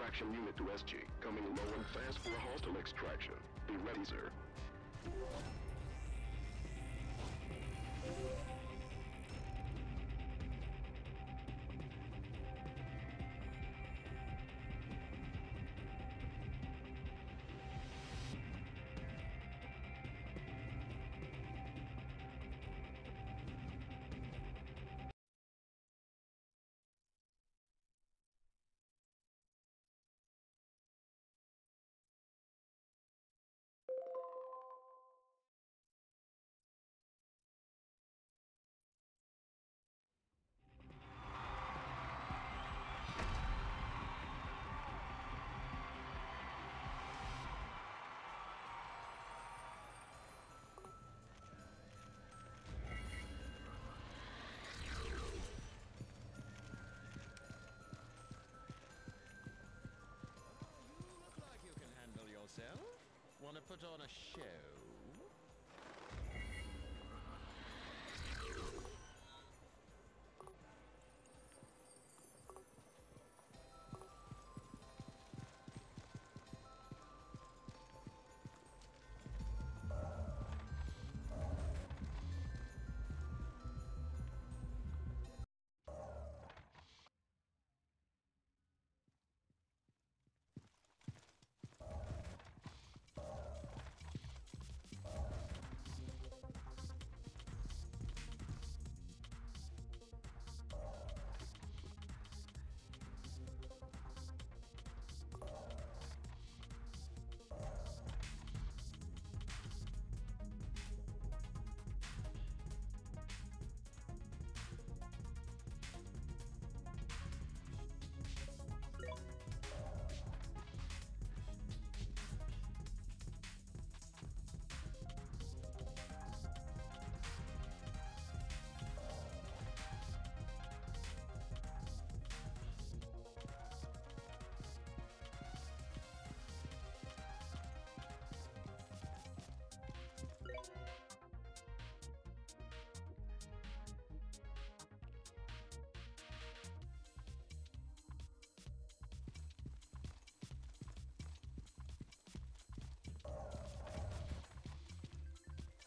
Extraction unit to SG. Coming low and fast for a hostile extraction. Be ready, sir. Want to put on a show?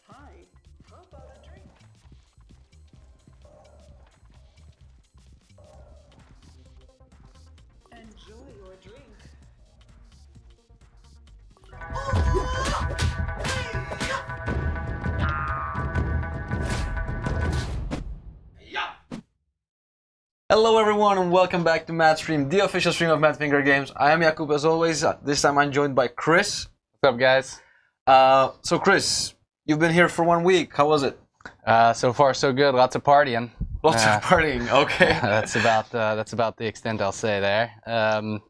Hi, how about a drink? Enjoy your drink. Hello everyone and welcome back to MADstream, the official stream of Madfinger Games. I am Jakub as always. This time I'm joined by Chris. What's up, guys? So Chris, you've been here for 1 week. How was it? So far, so good. Lots of partying. Lots of partying. Okay. That's about the extent I'll say there.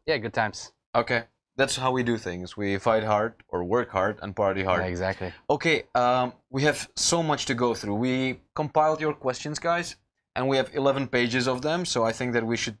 Yeah, good times. Okay. That's how we do things. We fight hard or work hard and party hard. Yeah, exactly. Okay. We have so much to go through. We compiled your questions, guys, and we have 11 pages of them. So I think that we should,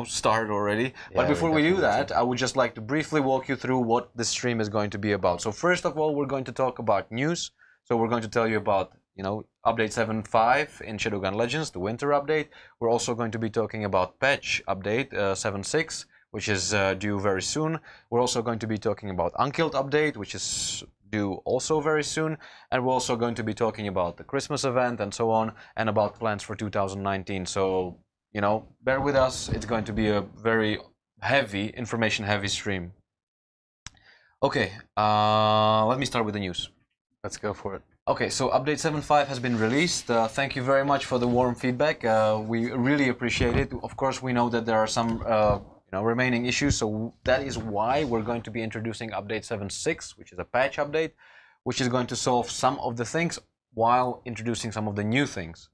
start already. Yeah, but before we do definitely that, I would just like to briefly walk you through what this stream is going to be about. So first of all, we're going to talk about news. So we're going to tell you about, update 7.5 in Shadowgun Legends, the winter update. We're also going to be talking about patch update 7.6, which is due very soon. We're also going to be talking about Unkilled update, which is due also very soon. And we're also going to be talking about the Christmas event and so on, and about plans for 2019. So, bear with us. It's going to be a very heavy, information-heavy stream. Okay, let me start with the news. Let's go for it. Okay, so update 7.5 has been released. Thank you very much for the warm feedback. We really appreciate it. Of course, we know that there are some remaining issues, so that is why we're going to be introducing update 7.6, which is a patch update, which is going to solve some of the things while introducing some of the new things.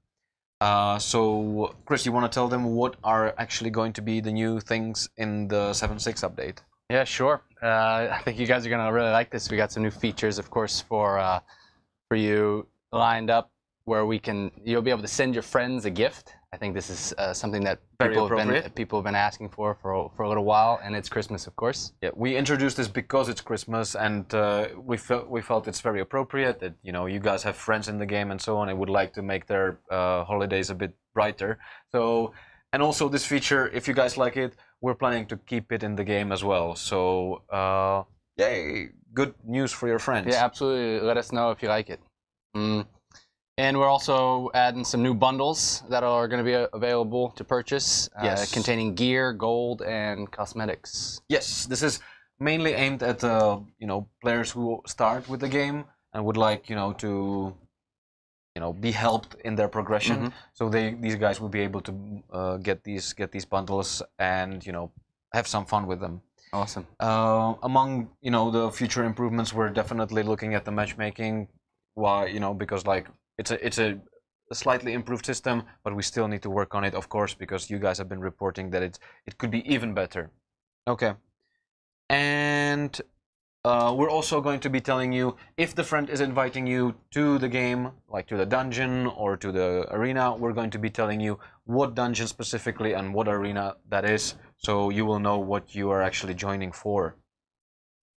So, Chris, you want to tell them what are actually going to be the new things in the 7.6 update? Yeah, sure. I think you guys are gonna really like this. We got some new features, of course, for you lined up where you'll be able to send your friends a gift. I think this is something that people have been asking for a little while, and it's Christmas, of course. Yeah, we introduced this because it's Christmas, and we felt it's very appropriate that you guys have friends in the game and so on, and would like to make their holidays a bit brighter. So, and also this feature, if you guys like it, we're planning to keep it in the game as well. So, yay, good news for your friends. Yeah, absolutely. Let us know if you like it. And we're also adding some new bundles that are going to be available to purchase, Yes. containing gear, gold, and cosmetics. Yes, this is mainly aimed at players who start with the game and would like to be helped in their progression. So these guys will be able to get these bundles and have some fun with them. Awesome. Among the future improvements, we're definitely looking at the matchmaking. Why because like it's a slightly improved system, but we still need to work on it, of course, because you guys have been reporting that it could be even better. Okay. And we're also going to be telling you if the friend is inviting you to the game, like to the dungeon or to the arena, we're going to be telling you what dungeon specifically and what arena that is, so you will know what you are actually joining for.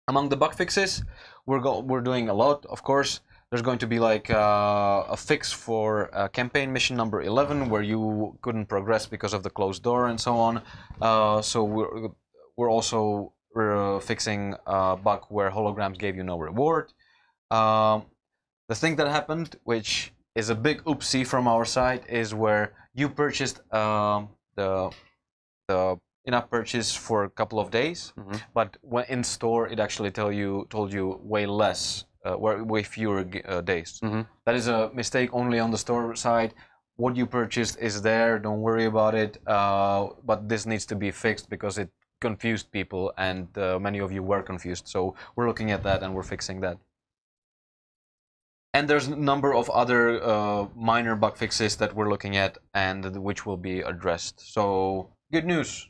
Among the bug fixes, we're doing a lot, of course. There's going to be like a fix for campaign mission number 11, where you couldn't progress because of the closed door and so on. So we're also fixing a bug where holograms gave you no reward. The thing that happened, which is a big oopsie from our side, is where you purchased the in-app purchase for a couple of days, but when in store it actually told you way less, way fewer days. That is a mistake only on the store side. What you purchased is there, don't worry about it, but this needs to be fixed because it confused people, and many of you were confused, so we're looking at that and we're fixing that. And there's a number of other minor bug fixes that we're looking at and which will be addressed. So good news.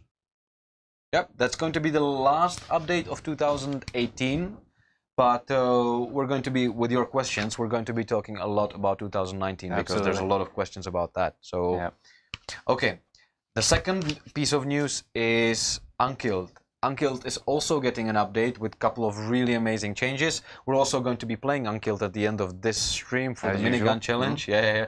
Yep, that's going to be the last update of 2018. But we're going to be, with your questions, we're going to be talking a lot about 2019. Absolutely. Because there's a lot of questions about that. So, yeah. Okay. The second piece of news is Unkilled. Unkilled is also getting an update with a couple of really amazing changes. We're also going to be playing Unkilled at the end of this stream for As the usual. minigun challenge. Yeah.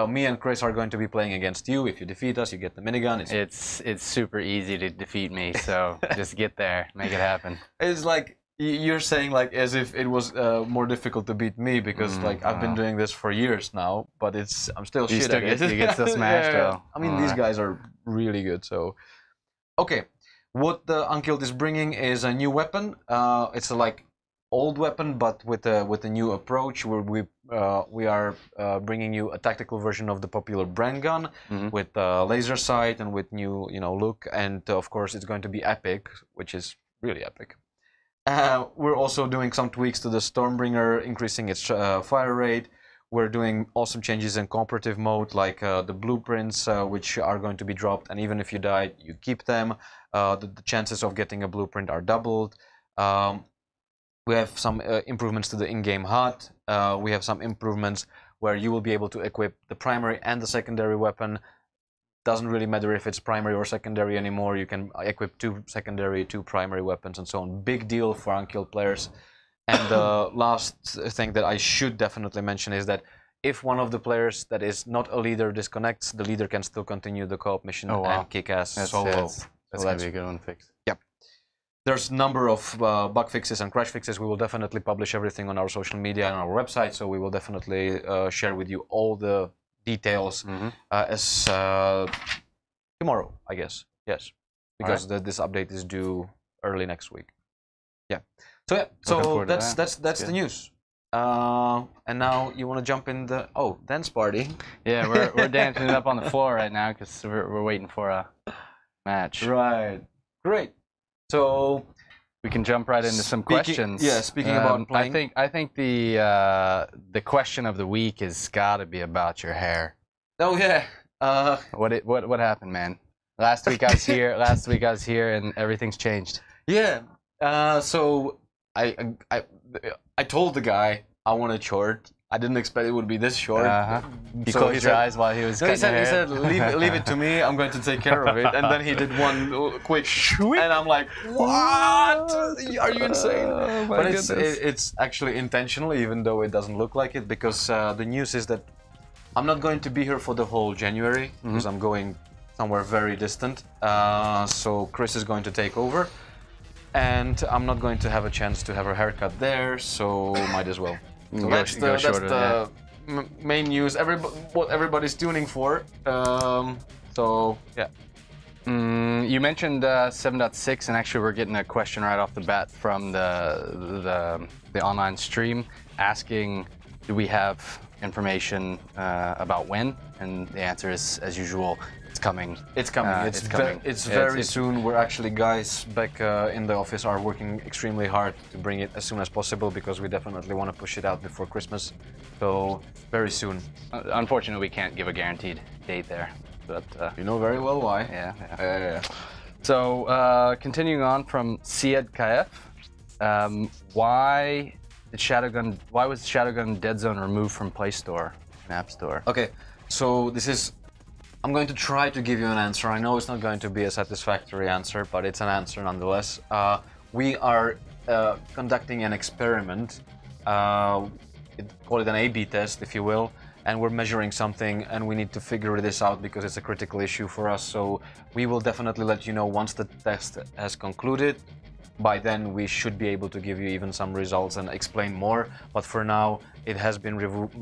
Me and Chris are going to be playing against you. If you defeat us, you get the minigun. It's super easy to defeat me, so just get there, make it happen. It's like you're saying, like, as if it was more difficult to beat me, because like I've been doing this for years now, but I'm still shit at it. You get still smashed though. I mean, these guys are really good. So, okay, what the Unkilled is bringing is a new weapon. It's a like old weapon, but with a new approach. Where we are bringing you a tactical version of the popular brand gun with laser sight and with new look, and of course it's going to be epic, which is really epic. We're also doing some tweaks to the Stormbringer, increasing its fire rate. We're doing awesome changes in cooperative mode, like the blueprints, which are going to be dropped, and even if you die, you keep them. The chances of getting a blueprint are doubled. We have some improvements to the in-game HUD. We have some improvements where you will be able to equip the primary and the secondary weapon. Doesn't really matter if it's primary or secondary anymore. You can equip 2 secondary, 2 primary weapons, and so on. Big deal for Unkilled players. And the last thing that I should definitely mention is that if one of the players that is not a leader disconnects, the leader can still continue the co-op mission and kick ass solo. That's gonna be a good one to fix. Yep. There's a number of bug fixes and crash fixes. We will definitely publish everything on our social media and our website, so we will definitely share with you all the details as tomorrow, I guess. Yes, because this update is due early next week. Yeah. So yeah. So that's the news. And now you want to jump in the dance party? Yeah, we're dancing it up on the floor right now because we're waiting for a match. Right. Great. So we can jump right into some questions. Yeah. Speaking about playing, I think the question of the week has got to be about your hair. Oh yeah. What happened, man? Last week I was here, and everything's changed. Yeah. So I told the guy I want it short. I didn't expect it would be this short. He closed your eyes while he was cutting your hair. He said, leave it to me. I'm going to take care of it. And then he did one quick, and I'm like, what? Are you insane? But it's actually intentional, even though it doesn't look like it, because the news is that I'm not going to be here for the whole January, because I'm going somewhere very distant. So Chris is going to take over, and I'm not going to have a chance to have a haircut there, so might as well. So that's the main news. What everybody's tuning for. So yeah. You mentioned 7.6, and actually we're getting a question right off the bat from the online stream asking, do we have information about when? And the answer is, as usual, it's coming. It's coming. It's very soon. We're actually, guys back in the office are working extremely hard to bring it as soon as possible because we definitely want to push it out before Christmas. So very soon. Unfortunately, we can't give a guaranteed date there. But, you know very well why. Yeah. So continuing on from Sied Kaef, why was Shadowgun Dead Zone removed from Play Store and App Store? Okay, so I'm going to try to give you an answer. I know it's not going to be a satisfactory answer, but it's an answer nonetheless. We are conducting an experiment, call it an A/B test, if you will, and we're measuring something, and we need to figure this out because it's a critical issue for us. So we will definitely let you know once the test has concluded. By then we should be able to give you even some results and explain more, but for now it has been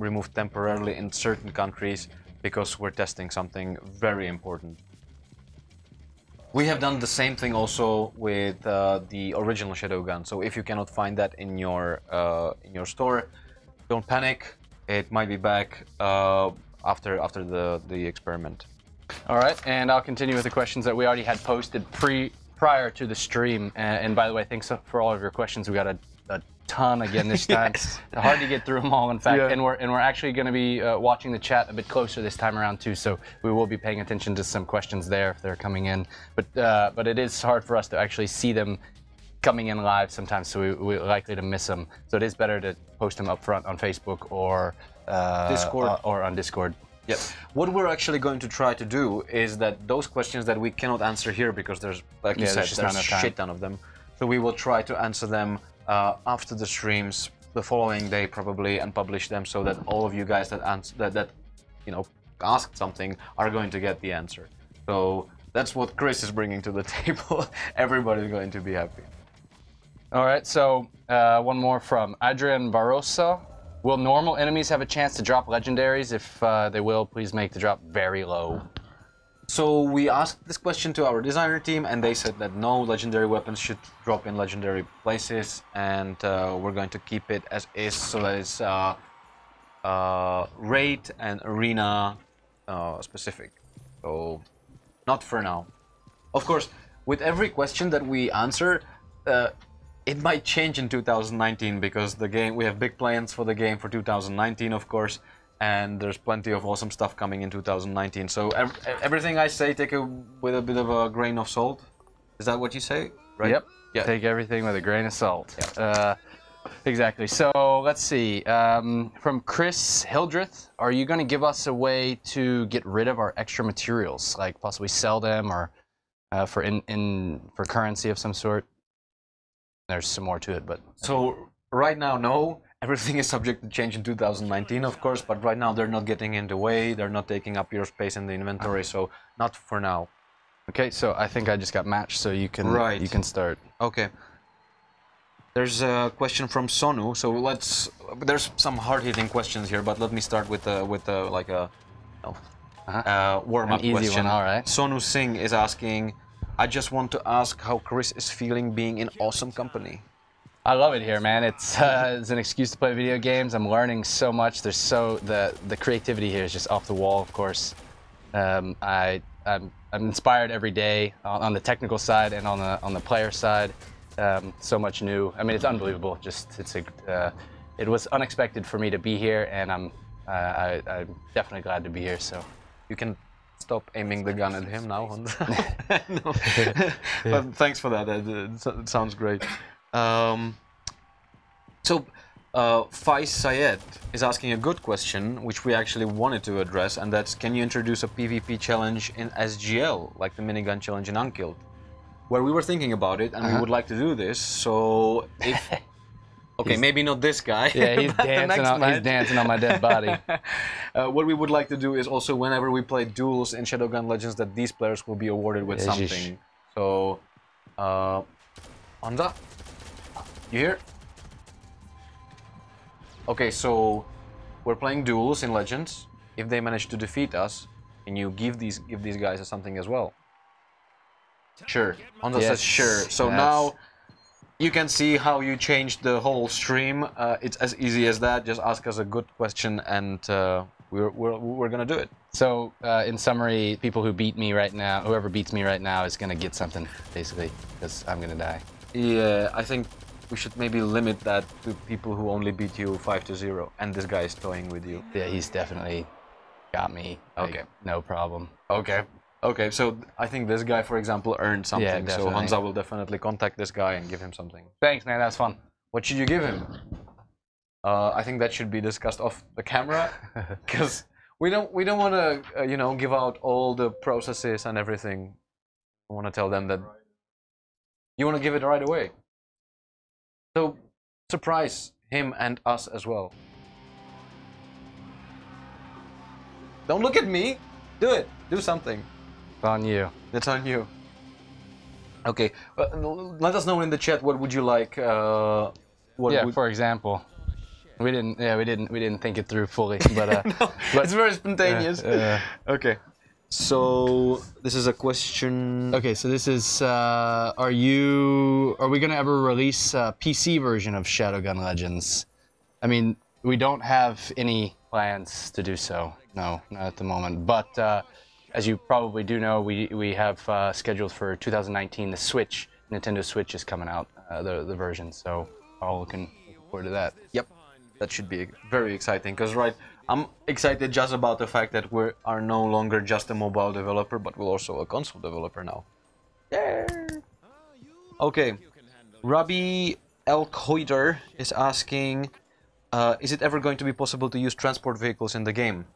removed temporarily in certain countries because we're testing something very important. We have done the same thing also with the original Shadowgun, so if you cannot find that in your store, don't panic. It might be back after the experiment. All right, and I'll continue with the questions that we already had posted prior to the stream. And by the way, thanks for all of your questions. We got a ton again this time. Yes. Hard to get through them all, in fact. Yeah. And we're actually going to be watching the chat a bit closer this time around too. So we will be paying attention to some questions there if they're coming in. But it is hard for us to actually see them coming in live sometimes, so we're likely to miss them. So it is better to post them up front on Facebook or Discord. or on Discord. Yep. What we're actually going to try to do is that those questions that we cannot answer here because there's, like you said, there's a shit ton of them. So we will try to answer them after the streams, the following day probably, and publish them so that all of you guys that you know asked something are going to get the answer. So that's what Chris is bringing to the table. Everybody's going to be happy. All right, so one more from Adrian Barroso. Will normal enemies have a chance to drop legendaries? If they will, please make the drop very low. So we asked this question to our designer team, and they said that no, legendary weapons should drop in legendary places, and we're going to keep it as is, so that it's raid and arena specific. So not for now. Of course, with every question that we answer, it might change in 2019 because the game, we have big plans for the game for 2019, of course, and there's plenty of awesome stuff coming in 2019. So everything I say, take it with a bit of a grain of salt. Is that what you say? Right? Yep. Yeah. Take everything with a grain of salt. Yeah. Exactly. So let's see. From Chris Hildreth, are you going to give us a way to get rid of our extra materials, like possibly sell them or for currency of some sort? There's some more to it, but so right now, no. Everything is subject to change in 2019, of course, but right now they're not getting in the way. They're not taking up your space in the inventory, so not for now. Okay, so I think I just got matched, so you can you can start. Okay. There's a question from Sonu. So there's some hard-hitting questions here, but let me start with like a warm-up question. Easy one, all right. Sonu Singh is asking, I just want to ask how Chris is feeling being in awesome company. I love it here, man. It's an excuse to play video games. I'm learning so much. There's the creativity here is just off the wall, of course. I'm inspired every day on the technical side and on the player side. So much new. I mean, it's unbelievable. It was unexpected for me to be here, and I'm definitely glad to be here. So you can stop aiming the gun at him now. No. But thanks for that. It sounds great. Faiz Sayed is asking a good question, which we actually wanted to address, and that's, can you introduce a PvP challenge in SGL, like the minigun challenge in Unkilled? Where we were thinking about it, and we would like to do this, so Okay, maybe not this guy. Yeah, he's but the dancing. next He's match. dancing on my dead body. What we would like to do is also whenever we play duels in Shadowgun Legends, that these players will be awarded with Yeah, something. So, Anza, you here? Okay, so we're playing duels in Legends. If they manage to defeat us, can you give these guys something as well? Sure. Anza says sure. So now you can see how you changed the whole stream. It's as easy as that. Just ask us a good question, and we're gonna do it. So, in summary, people who beat me right now, whoever beats me right now, is gonna get something, basically, because I'm gonna die. Yeah, I think we should maybe limit that to people who only beat you 5-0, and this guy is toying with you. Yeah, he's definitely got me. Like, Okay. no problem. Okay. Okay, so I think this guy, for example, earned something. Yeah, so definitely. Hansa will definitely contact this guy and give him something. Thanks, man. That was fun. What should you give him? I think that should be discussed off the camera, because we don't want to you know, give out all the processes and everything. I want to tell them that you want to give it right away. So surprise him and us as well. Don't look at me. Do it. Do something. It's on you. It's on you. Okay. Let us know in the chat what would you like. What Yeah, would... for example, we didn't think it through fully, but No, it's very spontaneous. Okay. So this is a question. Okay, so this is, are we gonna ever release a PC version of Shadowgun Legends? I mean, we don't have any plans to do so. No, not at the moment. But as you probably do know, we have scheduled for 2019 the Switch. Nintendo Switch is coming out, the version. So all looking forward to that. Yep. That should be very exciting, because right, I'm excited just about the fact that we are no longer just a mobile developer, but we're also a console developer now. Yeah. Okay. Rabbi Elkoiter is asking, is it ever going to be possible to use transport vehicles in the game?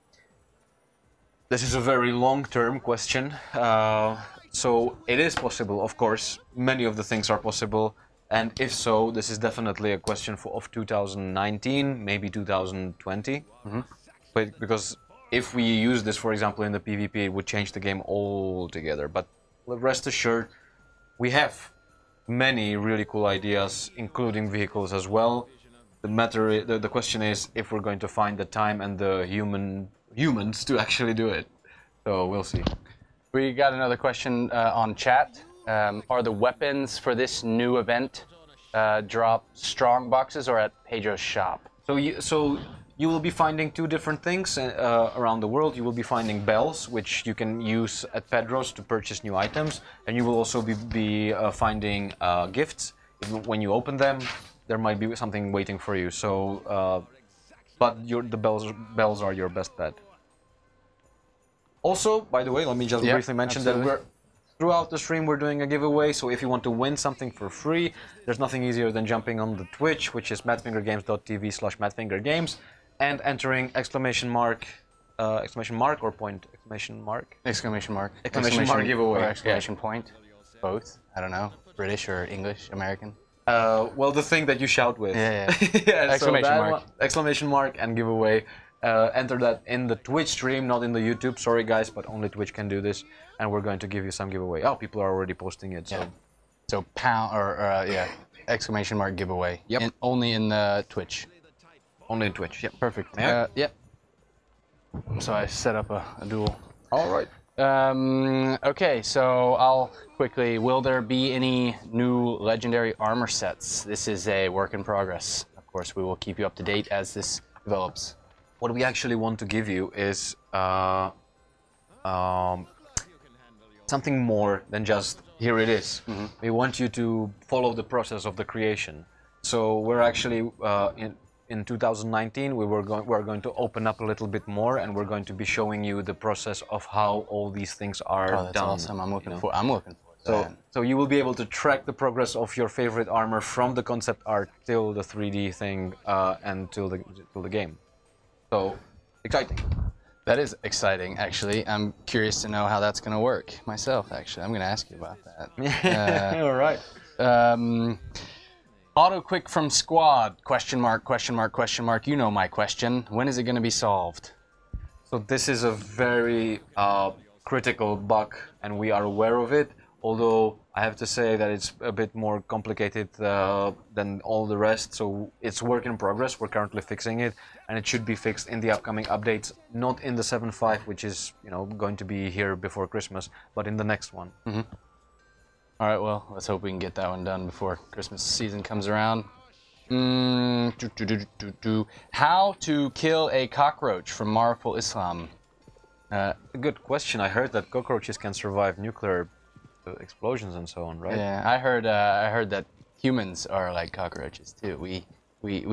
This is a very long-term question. So it is possible, of course. Many of the things are possible. And if so, this is definitely a question of 2019, maybe 2020. But because if we use this, for example, in the PvP, it would change the game altogether. But rest assured, we have many really cool ideas, including vehicles as well. The question is if we're going to find the time and the humans to actually do it. So we'll see. We got another question on chat. Are the weapons for this new event drop strong boxes or at Pedro's shop? So you will be finding two different things around the world. You will be finding bells, which you can use at Pedro's to purchase new items, and you will also be finding gifts. When you open them, there might be something waiting for you. So, but the bells are your best bet. Also, by the way, let me just briefly mention that throughout the stream we're doing a giveaway, so if you want to win something for free, there's nothing easier than jumping on the Twitch, which is madfingergames.tv/madfingergames, and entering exclamation mark or point exclamation mark giveaway. Or exclamation point. Both. I don't know. British or English, American. Well, the thing that you shout with. Yeah. Yeah, Exclamation mark. Exclamation mark and giveaway. Enter that in the Twitch stream, not in the YouTube. Sorry guys, but only Twitch can do this, and we're going to give you some giveaway. Oh, people are already posting it. So, Yeah. So pound or exclamation mark giveaway. Yep. Only in the Twitch. only in Twitch. Yep. Perfect. Yeah. Yep. So I set up a duel. All right. Okay, so I'll quickly. Will there be any new legendary armor sets? This is a work in progress. Of course, we will keep you up to date as this develops. What we actually want to give you is something more than just here it is. We want you to follow the process of the creation. So we're actually in 2019 we're going to open up a little bit more, and we're going to be showing you the process of how all these things are Oh, that's done. awesome! I'm looking for that. So you will be able to track the progress of your favorite armor from the concept art till the 3D thing and till the game. So exciting. That is exciting, actually. I'm curious to know how that's going to work myself, actually. I'm going to ask you about that. All right. Auto quick from squad, question mark, question mark, question mark. You know my question. When is it going to be solved? So this is a very critical bug, and we are aware of it. Although I have to say that it's a bit more complicated than all the rest. So it's work in progress. We're currently fixing it, and it should be fixed in the upcoming updates, not in the 7.5, which is going to be here before Christmas, but in the next one. Mm-hmm. All right, well, let's hope we can get that one done before Christmas season comes around. How to kill a cockroach from Marful Islam? A good question. I heard that cockroaches can survive nuclear explosions and so on, right? Yeah, I heard that humans are like cockroaches too. We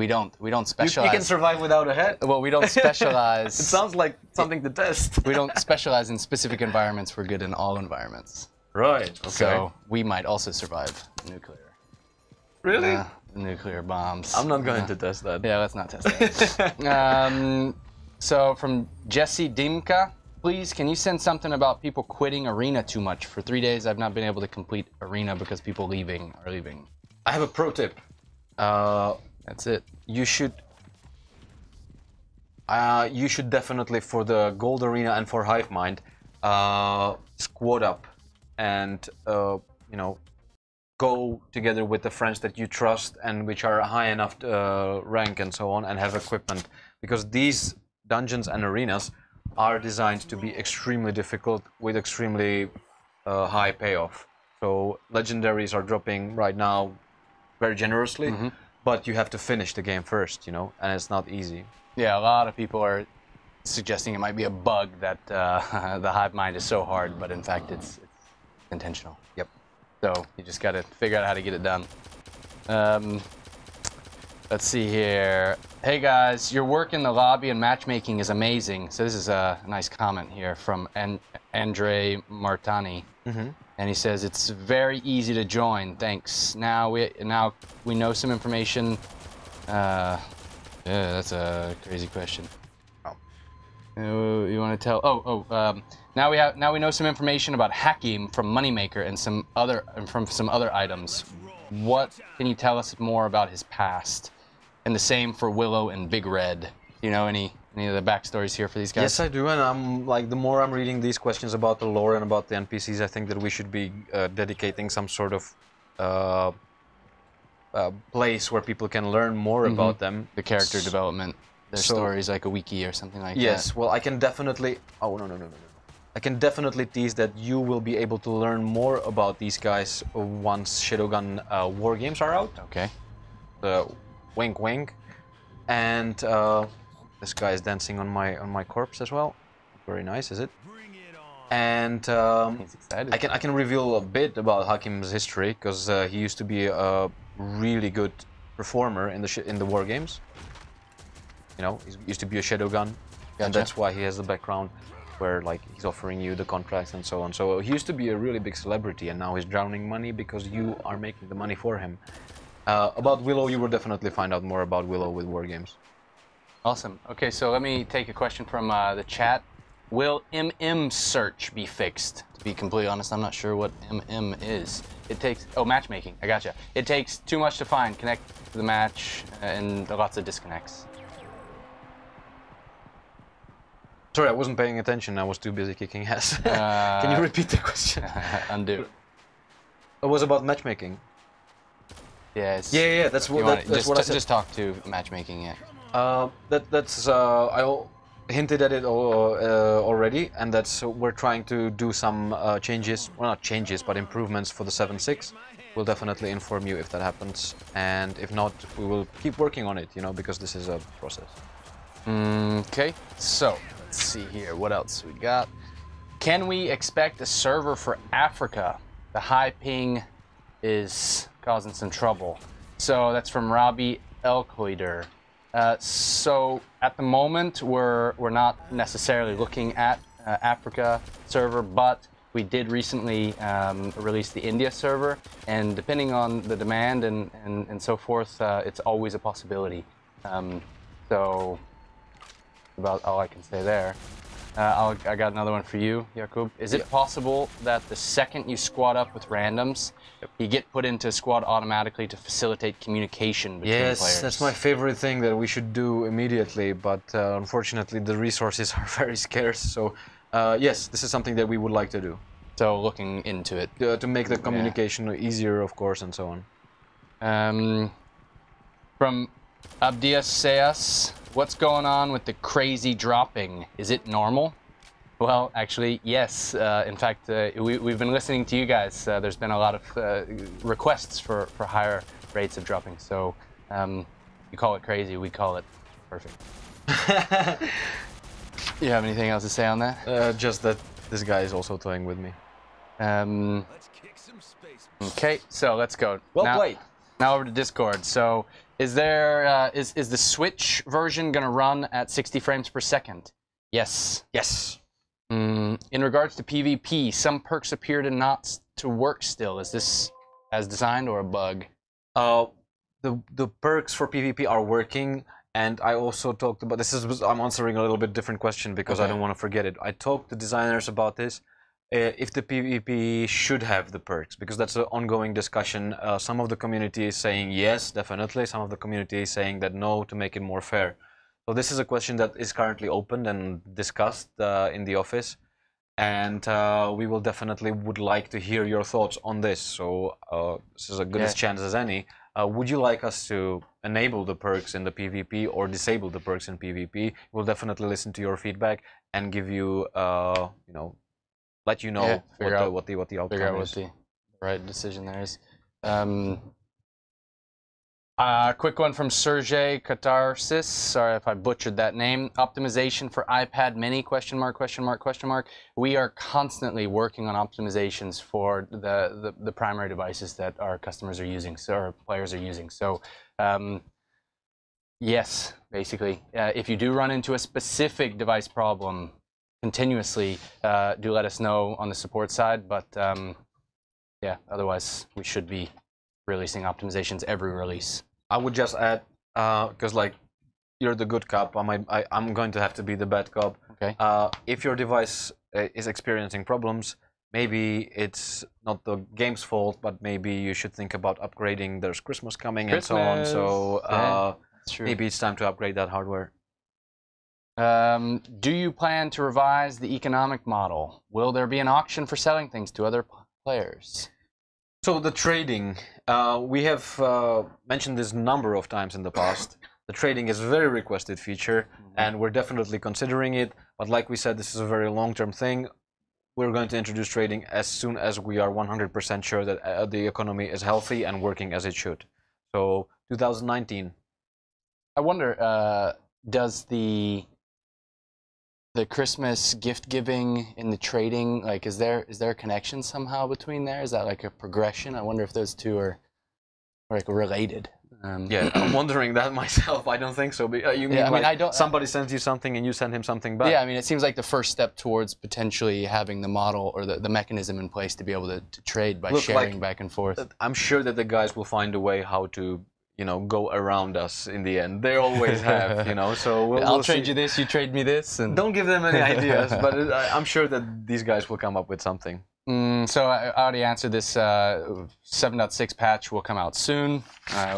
don't specialize. You can survive without a head? Well, we don't specialize. It sounds like something to test. We don't specialize in specific environments. We're good in all environments. Right. Okay. So we might also survive nuclear. Really? Nuclear bombs. I'm not going to test that. Yeah, let's not test that. So from Jesse Dimka, please, can you send something about people quitting Arena too much? For 3 days, I've not been able to complete Arena because people are leaving. I have a pro tip. That's it. You should definitely, for the Gold Arena and for Hive Mind, squad up and go together with the friends that you trust and which are high enough rank and so on, and have equipment, because these dungeons and arenas are designed to be extremely difficult with extremely high payoff. So legendaries are dropping right now very generously, but you have to finish the game first, and it's not easy. Yeah, a lot of people are suggesting it might be a bug that the Hive Mind is so hard, but in fact it's intentional. Yep. So you just got to figure out how to get it done. Let's see here. Hey guys, your work in the lobby and matchmaking is amazing. So this is a nice comment here from Andre Martani. And he says it's very easy to join. Thanks. Now we know some information. Yeah, that's a crazy question. You want to tell? Now we know some information about hacking from Moneymaker and some other items. What can you tell us more about his past? And the same for Willow and Big Red. You know any of the backstories here for these guys? Yes, I do, and I'm the more I'm reading these questions about the lore and about the NPCs, I think that we should be dedicating some sort of place where people can learn more about them. The character development, their stories, like a wiki or something like that. Yes, well, I can definitely... Oh, no. I can definitely tease that you will be able to learn more about these guys once Shadowgun War Games are out. Okay. Wink, wink. And this guy is dancing on my corpse as well. Very nice, is it? And he's excited. I can reveal a bit about Hakim's history, because he used to be a really good performer in the war games. He used to be a Shadowgun, and that's why he has the background where he's offering you the contracts and so on. So he used to be a really big celebrity, and now he's drowning money because you are making the money for him. About Willow, you will definitely find out more about Willow with war games. Awesome. Okay, so let me take a question from the chat. Will MM search be fixed? To be completely honest, I'm not sure what MM is. It takes... Oh, matchmaking. I gotcha. It takes too much to find. Connect to the match and lots of disconnects. Sorry, I wasn't paying attention. I was too busy kicking ass. Can you repeat the question? Undo. It was about matchmaking. Yes. Yeah. That's what I said. Just talk to matchmaking. Yeah. I hinted at it already, and that's we're trying to do some changes. Well, not changes, but improvements for the 7.6. We'll definitely inform you if that happens, and if not, we will keep working on it. Because this is a process. Okay. So let's see here. What else we got? Can we expect a server for Africa? The high ping is causing some trouble. So that's from Robbie Elkoider. So at the moment we're not necessarily looking at Africa server, but we did recently release the India server, and depending on the demand and so forth, it's always a possibility. So about all I can say there. I got another one for you, Jakub. Is it possible that the second you squad up with randoms, you get put into a squad automatically to facilitate communication between players? Yes, that's my favorite thing that we should do immediately, but unfortunately the resources are very scarce. So yes, this is something that we would like to do. So looking into it. To make the communication easier, of course, and so on. From Abdias Seas, what's going on with the crazy dropping? Is it normal? Well, actually, yes. In fact, we've been listening to you guys. There's been a lot of requests for higher rates of dropping. So you call it crazy, we call it perfect. You have anything else to say on that? Just that this guy is also toying with me. Let's kick some space. Okay, so let's go. Well played. Now over to Discord. So is there is the Switch version gonna run at 60 frames per second? Yes. Yes. In regards to PvP, some perks appear to work still. Is this as designed or a bug? The perks for PvP are working, and I also talked about this. I'm answering a little bit different question because I don't want to forget it. I talked to designers about this. If the PvP should have the perks, because that's an ongoing discussion. Some of the community is saying yes, definitely. Some of the community is saying that no, to make it more fair. So this is a question that is currently opened and discussed in the office, and we will definitely would like to hear your thoughts on this. So this is as good a chance as any. Would you like us to enable the perks in the PvP or disable the perks in PvP? We'll definitely listen to your feedback and give you, you know, let you know what the outcome figure out is. what the right decision there is. Quick one from Sergey Katarsis. Sorry if I butchered that name. Optimization for iPad Mini? Question mark, question mark, question mark. We are constantly working on optimizations for the primary devices that our customers are using, so our players are using. So yes, basically, if you do run into a specific device problem continuously, do let us know on the support side, but yeah, otherwise we should be releasing optimizations every release. I would just add, because like you're the good cop, I'm going to have to be the bad cop. Okay. If your device is experiencing problems, maybe it's not the game's fault, but maybe you should think about upgrading. There's Christmas coming and so on, so maybe it's time to upgrade that hardware. Do you plan to revise the economic model? Will there be an auction for selling things to other players? So the trading, we have mentioned this a number of times in the past. The trading is a very requested feature, and we're definitely considering it. But like we said, this is a very long-term thing. We're going to introduce trading as soon as we are 100% sure that the economy is healthy and working as it should. So 2019. I wonder, does the Christmas gift giving and the trading, like, is there a connection somehow between there? Is that like a progression? I wonder if those two are like related. Yeah, I'm wondering that myself. I don't think so. But, you mean, like, somebody sends you something and you send him something back? Yeah, I mean, it seems like the first step towards potentially having the model or the mechanism in place to be able to trade by sharing back and forth. I'm sure that the guys will find a way how to, you know, go around us in the end. They always have, you know. So I'll trade you this, you trade me this, and don't give them any ideas. But I'm sure that these guys will come up with something. So I already answered this. 7.6 patch will come out soon.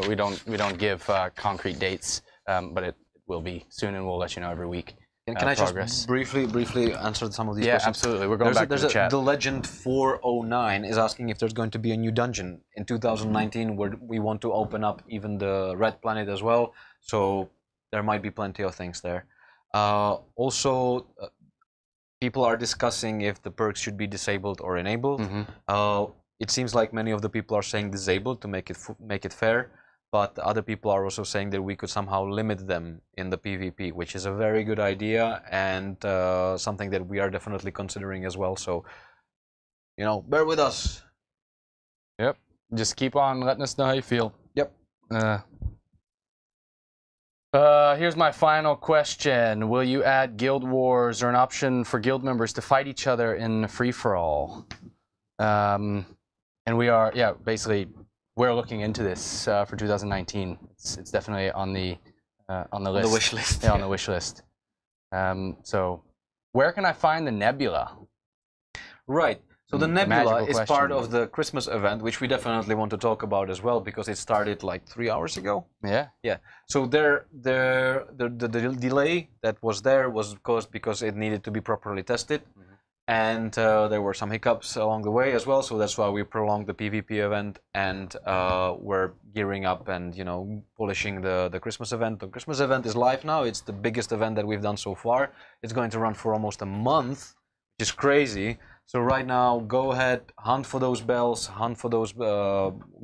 We don't give concrete dates, but it will be soon, and we'll let you know every week. And can I just briefly answer some of these questions? Yeah, absolutely. We're going back to the chat. The Legend 409 is asking if there's going to be a new dungeon in 2019 where we want to open up even the Red Planet as well. So there might be plenty of things there. Also, people are discussing if the perks should be disabled or enabled. It seems like many of the people are saying disabled to make it fair. But other people are also saying that we could somehow limit them in the PvP, which is a very good idea and something that we are definitely considering as well. So, you know, bear with us. Yep. Just keep on letting us know how you feel. Yep. Here's my final question. Will you add guild wars or an option for guild members to fight each other in free-for-all? And we are, yeah, basically... We're looking into this for 2019. It's definitely on the list. The wish list. Yeah, on the wish list. So Where can I find the nebula? Right. So the The nebula magical is question. part of the Christmas event, which we definitely want to talk about as well because it started like 3 hours ago. Yeah. Yeah. So the delay that was there was caused because it needed to be properly tested, and there were some hiccups along the way as well. So that's why we prolonged the PvP event, and we're gearing up and polishing the Christmas event. The Christmas event is live now. It's the biggest event that we've done so far. It's going to run for almost a month, which is crazy. So right now, go ahead, hunt for those bells, hunt for those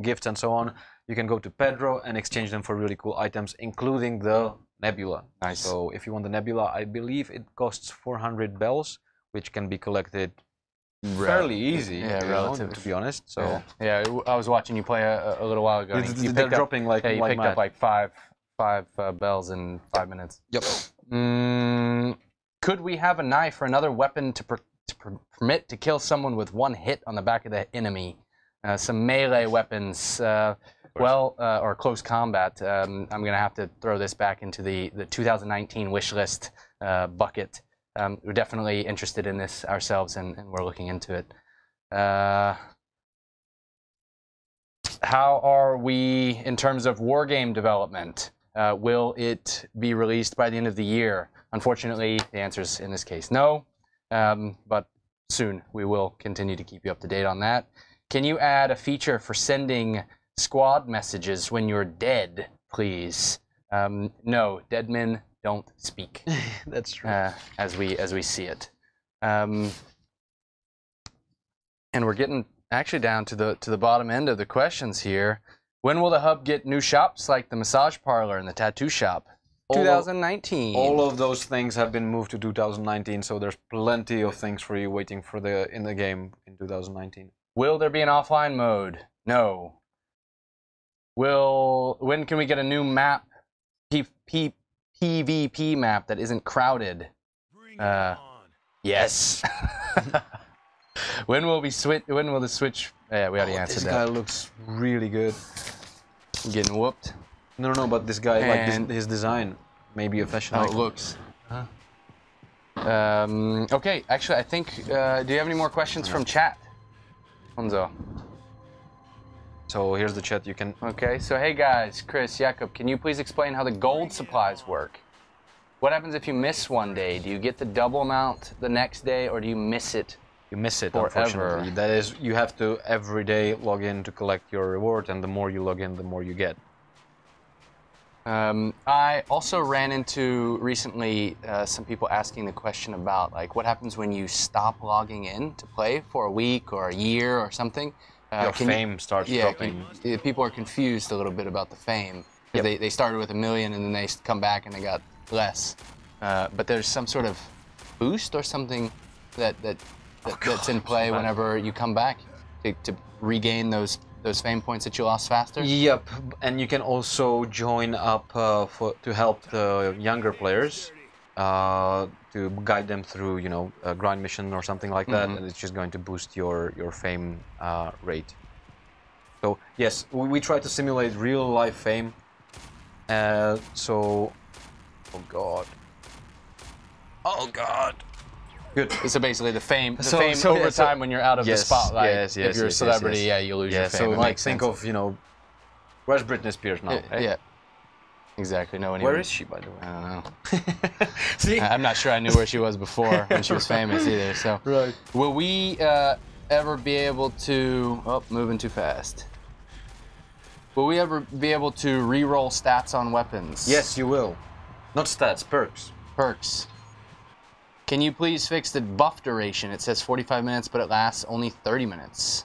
gifts and so on. You can go to Pedro and exchange them for really cool items, including the nebula. Nice. So if you want the nebula, I believe it costs 400 bells, which can be collected fairly easy, relative. to be honest. So yeah, I was watching you play a little while ago. they're picked dropping up, like you like picked mad. up like five bells in 5 minutes. Yep. Could we have a knife or another weapon to permit to kill someone with one hit on the back of the enemy? Some melee weapons, or close combat. I'm gonna have to throw this back into the 2019 wish list bucket. We're definitely interested in this ourselves, and we're looking into it. How are we in terms of wargame development? Will it be released by the end of the year? Unfortunately, the answer is in this case no, but soon we will continue to keep you up to date on that. Can you add a feature for sending squad messages when you're dead, please? No, dead men don't speak. That's true. As we see it, and we're getting actually down to the bottom end of the questions here. When will the hub get new shops like the massage parlor and the tattoo shop? 2019. All of those things have been moved to 2019, so there's plenty of things for you waiting for in the game in 2019. Will there be an offline mode? No. When can we get a new map, PvP map that isn't crowded? Bring it on. Yes. When will the Switch? Yeah, we already answered This that. guy looks really good. Getting whooped. No, but this guy, And- his design, maybe a fashion How it icon. looks. Okay, actually, I think. Do you have any more questions from chat, Honzo? So here's the chat. You can. Okay, so hey guys, Chris, Jakob, can you please explain how the gold supplies work? What happens if you miss one day? Do you get the double amount the next day, or do you miss it? You miss it, Forever. unfortunately. That is, you have to every day log in to collect your reward, and the more you log in, the more you get. I also ran into recently some people asking the question about like what happens when you stop logging in to play for a week or a year or something. Your fame starts dropping. People are confused a little bit about the fame. Yep. They started with 1 million and then they come back and they got less. But there's some sort of boost or something that's in play whenever you come back to regain those fame points that you lost faster. Yep, and you can also join up to help the younger players to guide them through, a grind mission or something like that, and it's just going to boost your fame rate. So yes, we try to simulate real life fame. Oh god. Good. So basically, the fame So, over time when you're out of the spotlight. Yes, if you're a celebrity, you lose your fame. So It like makes think sense. of, where's Britney Spears now? eh? Yeah. Exactly. No one. Where even- is she, by the way? I don't know. See? I'm not sure I knew where she was before when she was famous either. So, Right. will we ever be able to? Oh, moving too fast. Will we ever be able to re-roll stats on weapons? Yes, you will. Not stats, perks. Perks. Can you please fix the buff duration? It says 45 minutes, but it lasts only 30 minutes.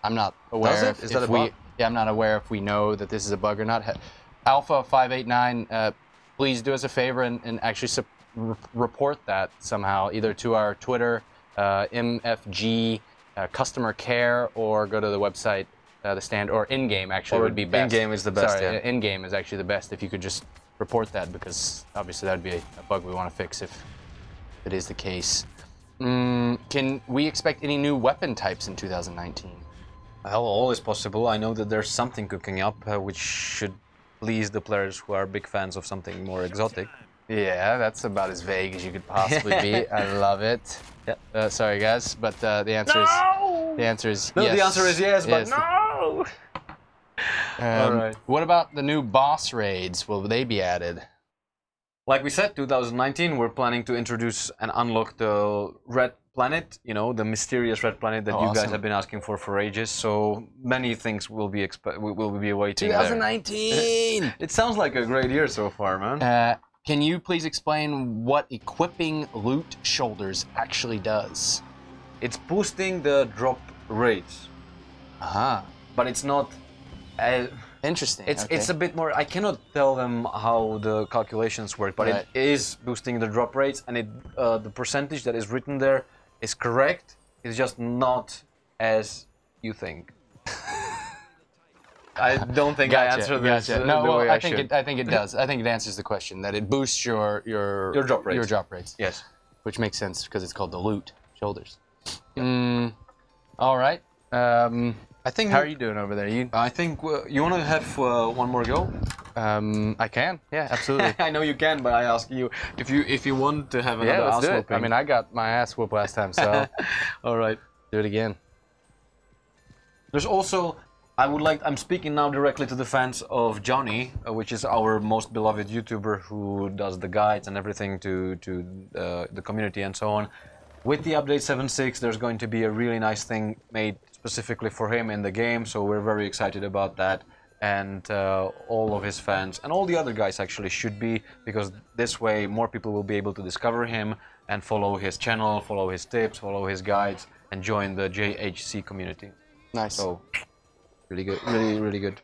I'm not aware. Does it? If Is that a we, bug? Yeah, I'm not aware if we know that this is a bug or not. Alpha 589, please do us a favor and actually report that somehow, either to our Twitter, MFG customer care, or go to the website, the stand, or in-game actually would be best. In-game is the best, Sorry, yeah. in-game is actually the best if you could just report that, because obviously that would be a bug we want to fix if it is the case. Can we expect any new weapon types in 2019? Well, all is possible. I know that there's something cooking up which should please the players who are big fans of something more exotic. Yeah, that's about as vague as you could possibly be. I love it. Yeah. Sorry, guys, but the answer is No, yes. the answer is yes, but Yes. no. All right. What about the new boss raids? Will they be added? Like we said, 2019, we're planning to introduce and unlock the red planet. You know, the mysterious red planet that you guys awesome. have been asking for ages. So many things will be awaiting. there. 2019. It sounds like a great year so far, man. Can you please explain what equipping loot shoulders actually does? It's boosting the drop rates, Uh-huh. but it's not. Interesting. It's a bit more. I cannot tell them how the calculations work, but Right. it is boosting the drop rates, and the percentage that is written there is correct. It's just not as you think. I don't think I answered this. No, the well, way I I think should. I think it does. I think it answers the question that it boosts your drop rates. Your drop rates. Yes. Which makes sense because it's called the loot shoulders. All right. I think. How are you doing over there? I think you want to have one more go. I can. Yeah, absolutely. I know you can, but I ask you if you want to have another Yeah, let's ass do it. whooping. I mean, I got my ass whooped last time, so All right. do it again. There's also, I'm speaking now directly to the fans of Johnny, which is our most beloved YouTuber who does the guides and everything to the community and so on. With the update 7.6, there's going to be a really nice thing made specifically for him in the game, so we're very excited about that. And all of his fans and all the other guys actually should be, because this way more people will be able to discover him and follow his channel, follow his tips, follow his guides, and join the JHC community. Nice. So, really good, really good.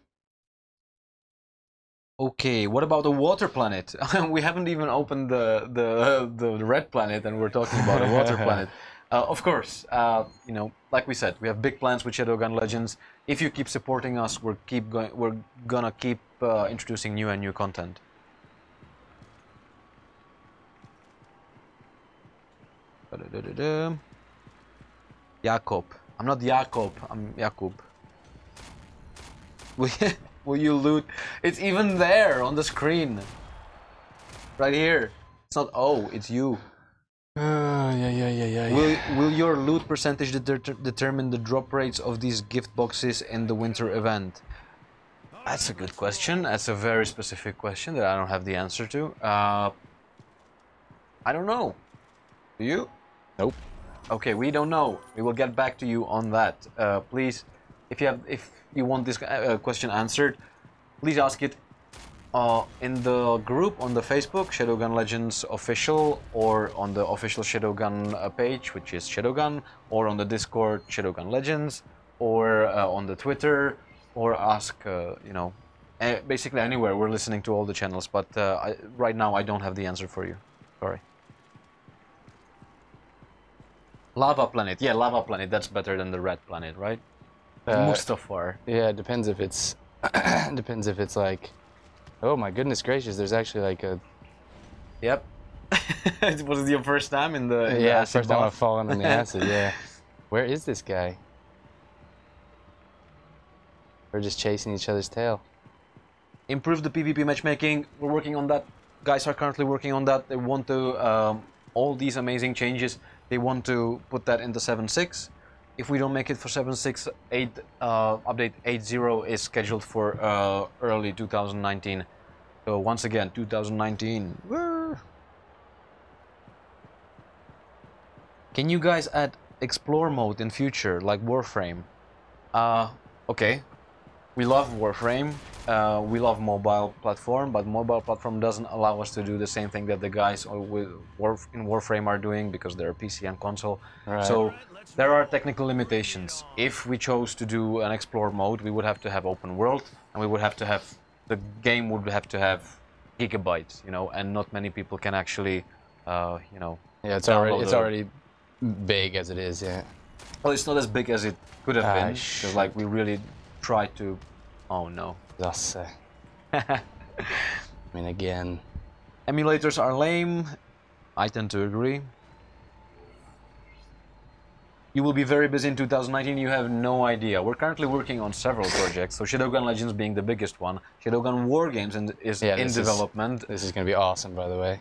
Okay, what about the water planet? We haven't even opened the red planet, and we're talking about a water planet. Of course, you know, like we said, we have big plans with Shadowgun Legends. If you keep supporting us, we're gonna keep introducing new content. Jakob. I'm not Jakob, I'm Jakub. Will you loot? It's even there on the screen. Right here. It's not oh, it's you. Yeah. Will your loot percentage determine the drop rates of these gift boxes in the winter event? That's a good question. That's a very specific question that I don't have the answer to. I don't know. Do you? Nope. Okay, we don't know. We will get back to you on that. Please, if you want this question answered, please ask it in the group on the Facebook, Shadowgun Legends Official, or on the official Shadowgun page, which is Shadowgun, or on the Discord, Shadowgun Legends, or on the Twitter, or ask, you know, basically anywhere. We're listening to all the channels, but right now I don't have the answer for you. Sorry. Lava Planet. Yeah, Lava Planet. That's better than the Red Planet, right? Mustafar. Yeah, it depends if it's depends if it's like, oh my goodness gracious, there's actually like a Yep. Was it your first time in the yeah, acid first time bath? I've fallen in the acid. Yeah. Where is this guy? We're just chasing each other's tail. Improve the PvP matchmaking. We're working on that. Guys are currently working on that. They want to all these amazing changes. They want to put that in the 7.6. If we don't make it for 7.6, update 8.0 is scheduled for early 2019. So once again, 2019. Woo! Can you guys add explore mode in future, like Warframe? Okay. We love Warframe. We love mobile platform, but mobile platform doesn't allow us to do the same thing that the guys in Warframe are doing because they're PC and console. Right. So there are technical limitations. If we chose to do an explore mode, we would have to have open world, and we would have to have the game would have to have gigabytes, you know, and not many people can actually, you know. Yeah, it's download already big as it is. Yeah. Well, it's not as big as it could have been, shit. because like we really tried to. Oh no. Thus, I mean, again. Emulators are lame. I tend to agree. You will be very busy in 2019, you have no idea. We're currently working on several projects, so Shadowgun Legends being the biggest one. Shadowgun War Games is in development. This is going to be awesome, by the way.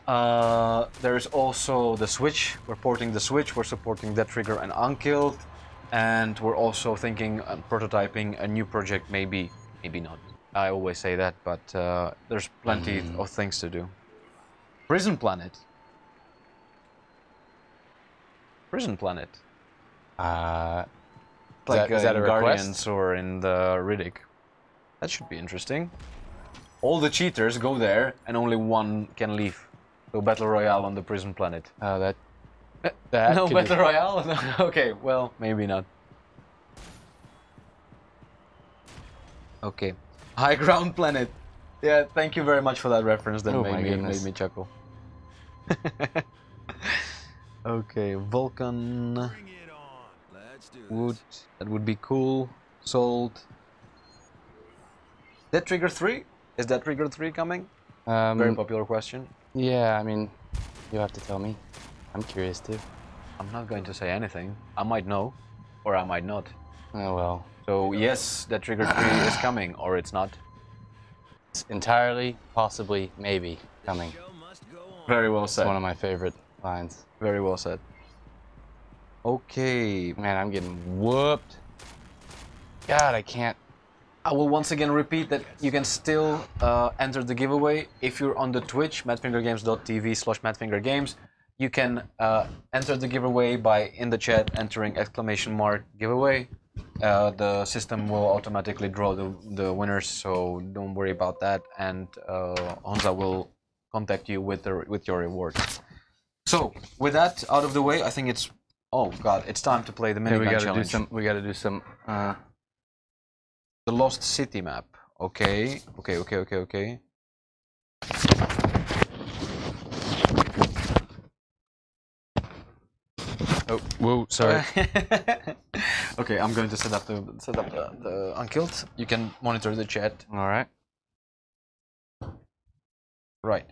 There's also the Switch. We're porting the Switch, we're supporting Dead Trigger and Unkilled. And we're also thinking and prototyping a new project, maybe not. I always say that, but there's plenty of things to do. Prison Planet. Prison Planet. Like is that a Guardians request? or in the Riddick. That should be interesting. All the cheaters go there and only one can leave. So Battle Royale on the Prison Planet. Oh, that no could Battle be... Royale? Okay, well, maybe not. Okay. High Ground Planet. Yeah, thank you very much for that reference. That made me chuckle. Okay, Vulcan. Bring it on. Let's do Wood. this. That would be cool. Sold. Dead Trigger 3? Is Dead Trigger 3 coming? Very popular question. Yeah, I mean, you have to tell me. I'm curious too. I'm not going to say anything. I might know, or I might not. Oh well. So yes, Dead Trigger 3 is coming, or it's not. It's entirely, possibly, maybe coming. Show must go on. Very well It's said. one of my favorite lines. Very well said. Okay. Man, I'm getting whooped. God, I can't. I will once again repeat that you can still enter the giveaway if you're on the Twitch, madfingergames.tv/madfingergames. You can enter the giveaway by in the chat entering !giveaway. The system will automatically draw the winners, so don't worry about that. And Honza will contact you with your reward. So with that out of the way, I think it's it's time to play the minigun challenge. We gotta do some. The Lost City map. Okay. Oh, whoa, sorry. Okay, I'm going to set up the Unkilled. You can monitor the chat. All right. Right.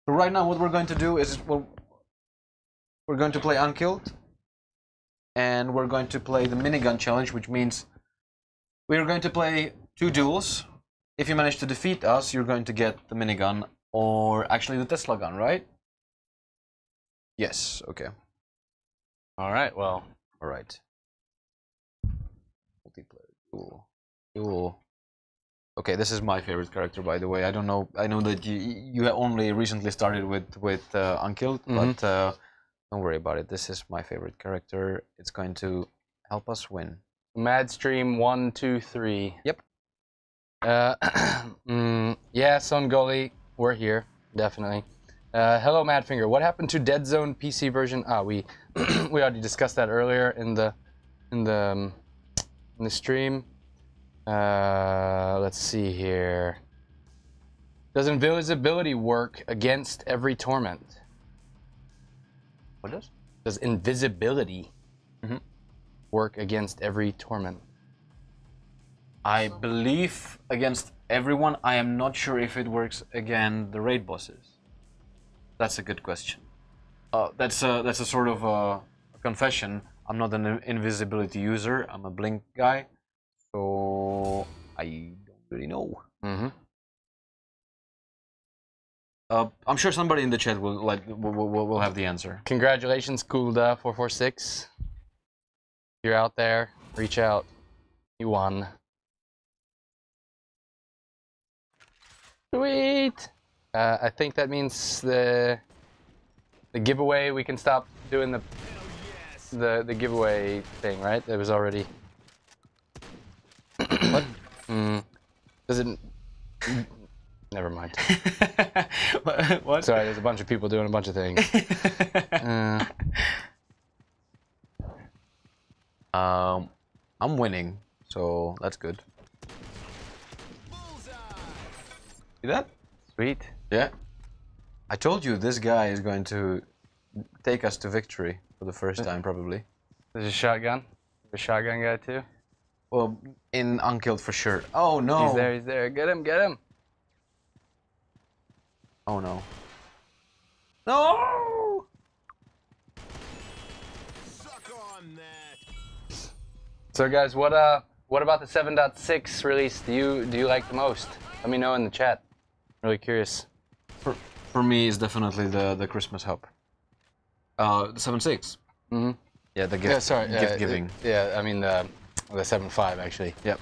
So right now, what we're going to do is we're going to play Unkilled, and we're going to play the minigun challenge, which means we're going to play 2 duels. If you manage to defeat us, you're going to get the minigun, or actually the Tesla gun, right? Yes. Okay. All right. Well. All right. Multiplayer duel. Okay, this is my favorite character, by the way. I don't know. I know that you only recently started with Unkilled, but don't worry about it. This is my favorite character. It's going to help us win. MADstream 1, 2, 3. Yep. Yeah, Son Gully, we're here, definitely. Hello, Madfinger. What happened to Dead Zone PC version? We we already discussed that earlier in the stream. Let's see here. Does invisibility work against every torment? What does? Does invisibility work against every torment? I believe against everyone. I am not sure if it works against the raid bosses. That's a good question. That's a sort of a confession. I'm not an invisibility user. I'm a blink guy, so I don't really know. I'm sure somebody in the chat will have the answer. Congratulations, Kulda446. You're out there. Reach out. You won. Sweet. I think that means the giveaway. We can stop doing the giveaway thing, right? It was already. What? Does it? Never mind. What? Sorry, there's a bunch of people doing a bunch of things. I'm winning, so that's good. See that? Sweet. Yeah. I told you this guy is going to take us to victory for the first time, probably. There's a shotgun. A shotgun guy too. Well, in Unkilled for sure. Oh no! He's there. He's there. Get him. Get him. Oh no! No! Suck on on that. So guys, what about the 7.6 release do you like the most? Let me know in the chat. Really curious. For me, it's definitely the Christmas hub. The 7.6. Mm-hmm. Yeah, the gift, gift giving. I mean the 7.5 actually. Yep.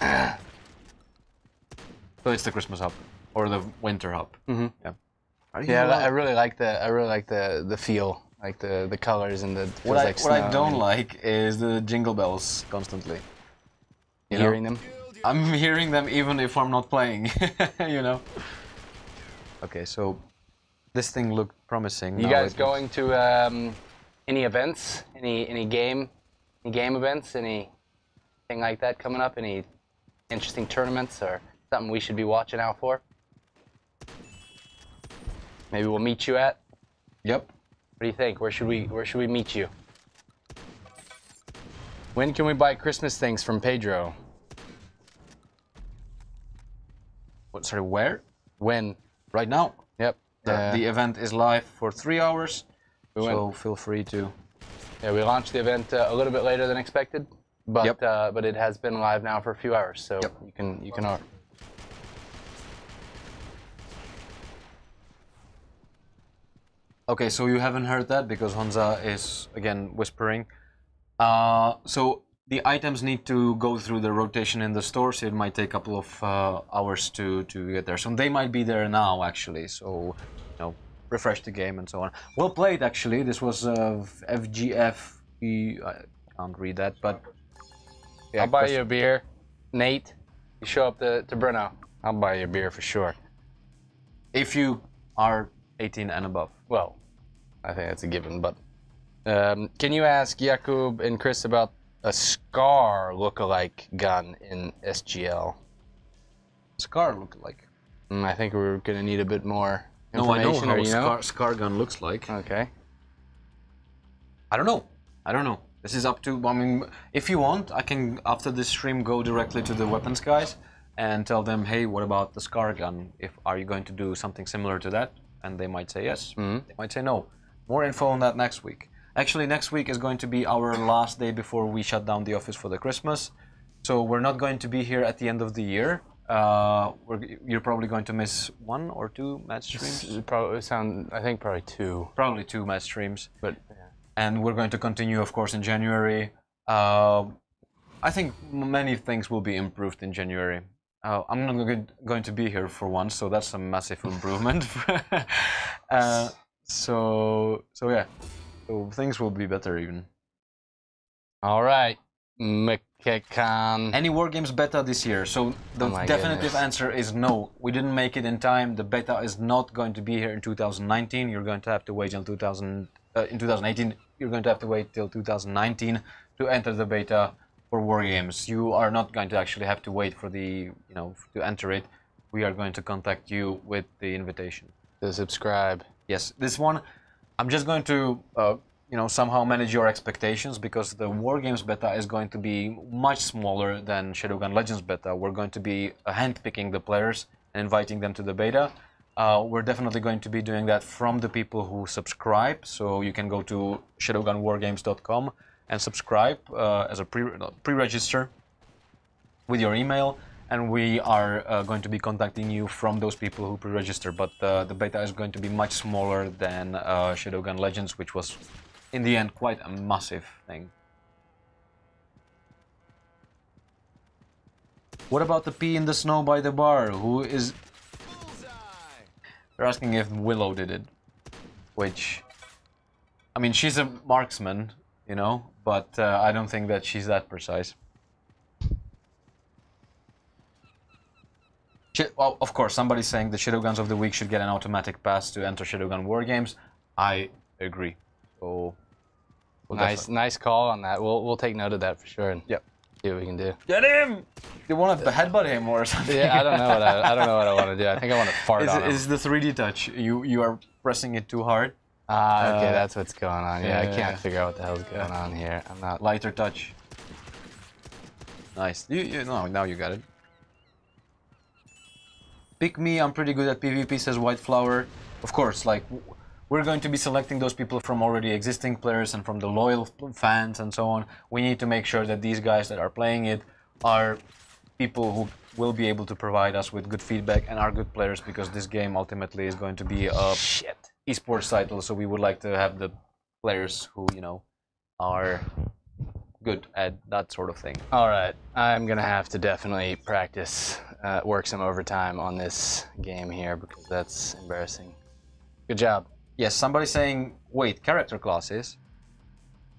So it's the Christmas hub or the winter hub. Mm-hmm. Yeah. Yeah, I really like the feel, like the colors and the. What I snow. don't like is the jingle bells constantly. You Hearing know? them. I'm hearing them even if I'm not playing. You know. Okay, so this thing looked promising. You Now guys going to any events? Any game events? Anything like that coming up? Any interesting tournaments or something we should be watching out for? Maybe we'll meet you at. Yep. What do you think? Where should we meet you? When can we buy Christmas things from Pedro? What? Sorry, where? When? Right now. Yep. The event is live for 3 hours, so when? feel free to. Yeah, we launched the event a little bit later than expected, but Yep. But it has been live now for a few hours, so Yep. you can order. Okay, so you haven't heard that because Honza is again whispering. So the items need to go through the rotation in the store, so it might take a couple of hours to get there. So they might be there now, actually. So, you know, refresh the game and so on. Well played, actually. This was FGF. I can't read that, but yeah, I'll buy you a beer, Nate. You show up to Brno. I'll buy you a beer for sure. if you are 18 and above. Well, I think that's a given, but can you ask Jakub and Chris about a Scar lookalike gun in SGL? Scar look-alike. I think we're gonna need a bit more No, I know information. how or a you know? Scar gun looks like. Okay. I don't know. This is up to, I mean, if you want, I can, after this stream, go directly to the weapons guys and tell them, hey, what about the Scar gun? Are you going to do something similar to that? And they might say yes. They might say no. More info on that next week. Actually, next week is going to be our last day before we shut down the office for the Christmas. So we're not going to be here at the end of the year. You're probably going to miss 1 or 2 match streams. I think probably 2. Probably 2 match streams. But And we're going to continue, of course, in January. I think many things will be improved in January. I'm not going to be here for once, so that's a massive improvement. So yeah, so things will be better even. all right, Mkekan. Any Wargames beta this year? So the definitive answer is no. We didn't make it in time. The beta is not going to be here in 2019. You're going to have to wait until in 2018. You're going to have to wait till 2019 to enter the beta for Wargames. You are not going to actually have to wait for to enter it. We are going to contact you with the invitation. To subscribe. Yes, this one, I'm just going to somehow manage your expectations, because the Wargames beta is going to be much smaller than Shadowgun Legends beta. We're going to be handpicking the players and inviting them to the beta. We're definitely going to be doing that from the people who subscribe. So you can go to shadowgunwargames.com and subscribe as a pre-register with your email. And we are going to be contacting you from those people who pre-register. But the beta is going to be much smaller than Shadowgun Legends, which was, in the end, quite a massive thing. What about the pea in the snow by the bar? Who is... They're asking if Willow did it. Which... I mean, she's a marksman, but I don't think that she's that precise. Well, of course, somebody's saying the Shadowguns of the week should get an automatic pass to enter Shadowgun Wargames. I agree. So, Nice call on that. We'll take note of that for sure and see what we can do. Get him! You want to headbutt him or something? Yeah, I don't know what I want to do. I think I want to fart on him. It's the 3D touch. You are pressing it too hard. Okay, that's what's going on. Yeah, I yeah. can't figure out what the hell's going on here. I'm not. Lighter touch. Nice. Now you got it. Pick me, I'm pretty good at PvP, says White Flower. Of course, like, we're going to be selecting those people from already existing players and from the loyal fans and so on. We need to make sure that these guys that are playing it are people who will be able to provide us with good feedback and are good players, because this game ultimately is going to be a esports title. So we would like to have the players who, you know, are good at that sort of thing. All right, I'm gonna have to definitely practice, work some overtime on this game here, because that's embarrassing. Good job. Yes, somebody saying, wait, character classes?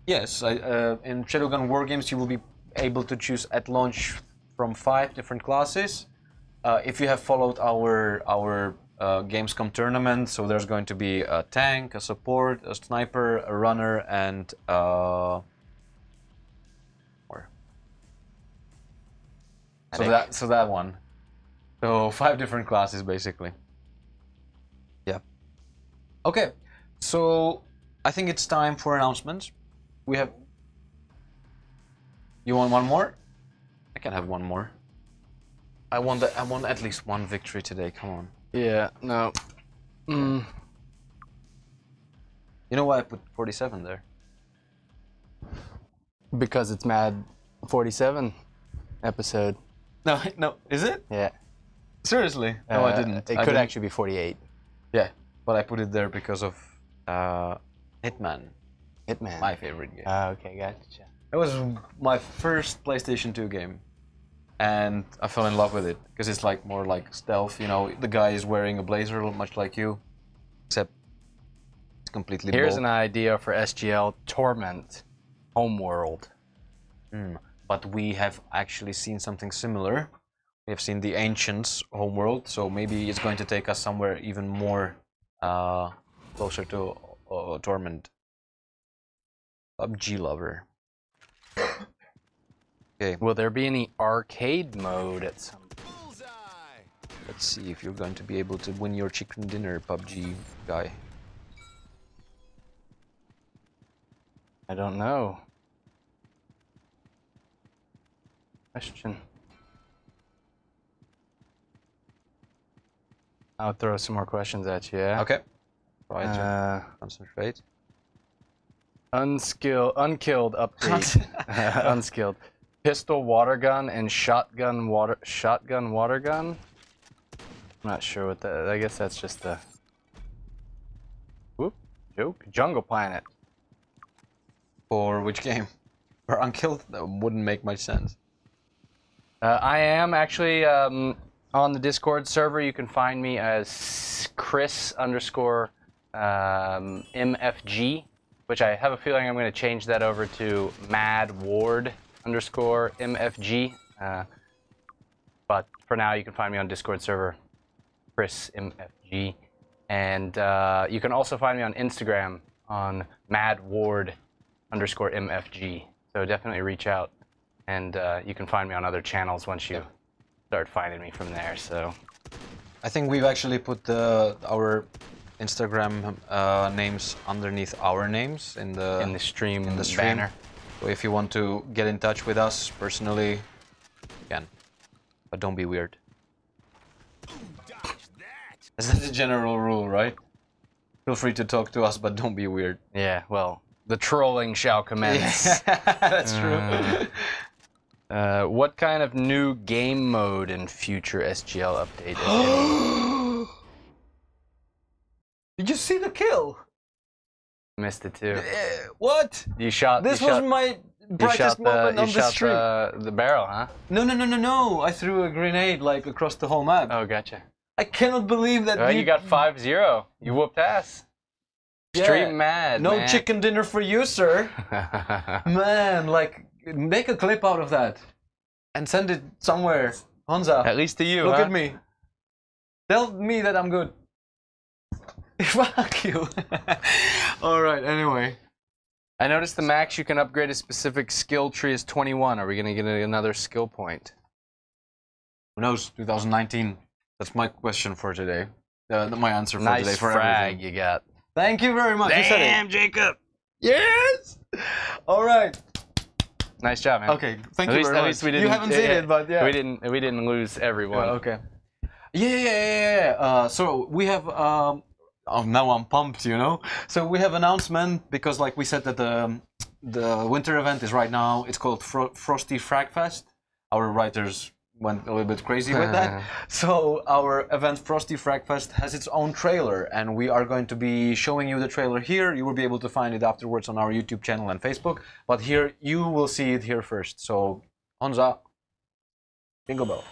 Yes, in Shadowgun Wargames you will be able to choose at launch from 5 different classes. If you have followed our Gamescom tournament, so there's going to be a tank, a support, a sniper, a runner, and So that one. So 5 different classes basically. Yeah. Okay. So I think it's time for announcements. We have. You want one more? I can have one more. I want at least one victory today. Come on. Yeah. No. You know why I put 47 there? Because it's Mad 47 episode. No, no, is it? Yeah. Seriously? No, I didn't. It could actually be 48. Yeah, but I put it there because of Hitman. Hitman. My favorite game. Okay, gotcha. It was my first PlayStation 2 game, and I fell in love with it because it's like more like stealth. You know, the guy is wearing a blazer, much like you, except it's completely. Here's bald. an idea for SGL Torment Homeworld. But we have actually seen something similar. We have seen the Ancients Homeworld, so maybe it's going to take us somewhere even more closer to Torment. PUBG lover. Okay. Will there be any arcade mode at some point? Let's see if you're going to be able to win your chicken dinner, PUBG guy. I don't know. Question. I'll throw some more questions at you, yeah? Okay. Try to concentrate. Unkilled update. Unskilled. Pistol water gun and shotgun water gun. I'm not sure what that. I guess that's just a. Whoop, joke. Jungle Planet. For which game? For Unkilled? That wouldn't make much sense. I am actually on the Discord server. You can find me as Chris_MFG, which I have a feeling I'm going to change that over to MADward_MFG. But for now, you can find me on Discord server, ChrisMFG. And you can also find me on Instagram on MADward_MFG. So definitely reach out. And you can find me on other channels once you start finding me from there. So, I think we've actually put our Instagram names underneath our names in the stream banner. So if you want to get in touch with us personally, you can, but don't be weird. That's the general rule, right? Feel free to talk to us, but don't be weird. Yeah. Well, the trolling shall commence. That's true. What kind of new game mode in future SGL update? Did you see the kill? Missed it too. What? You shot. This was my brightest moment on the stream. The barrel, huh? No. I threw a grenade like across the whole map. Oh, gotcha. I cannot believe that. Well, you got 5-0. You whooped ass. Stream mad. No man. chicken dinner for you, sir. Man, like, make a clip out of that and send it somewhere. Hansa. At least to you. Look huh? at me. Tell me that I'm good. Fuck you. Alright, anyway. I noticed the max you can upgrade a specific skill tree is 21. Are we going to get another skill point? Who knows? 2019. That's my question for today. My answer for nice today for frag everything. you got. Thank you very much. You said it. Damn, Jacob. Yes! Alright. Nice job, man. Okay, thank you very much. At least we didn't. You haven't seen it, but yeah. We didn't lose everyone. Okay. Yeah. So we have Oh, now I'm pumped, you know. So we have announcement because, like we said, that the winter event is right now. It's called Frosty Fragfest. Our writers went a little bit crazy with that. So our event Frosty Fragfest has its own trailer, and we are going to be showing you the trailer here. You will be able to find it afterwards on our YouTube channel and Facebook. But here, you will see it here first. So, Honza, jingle bell.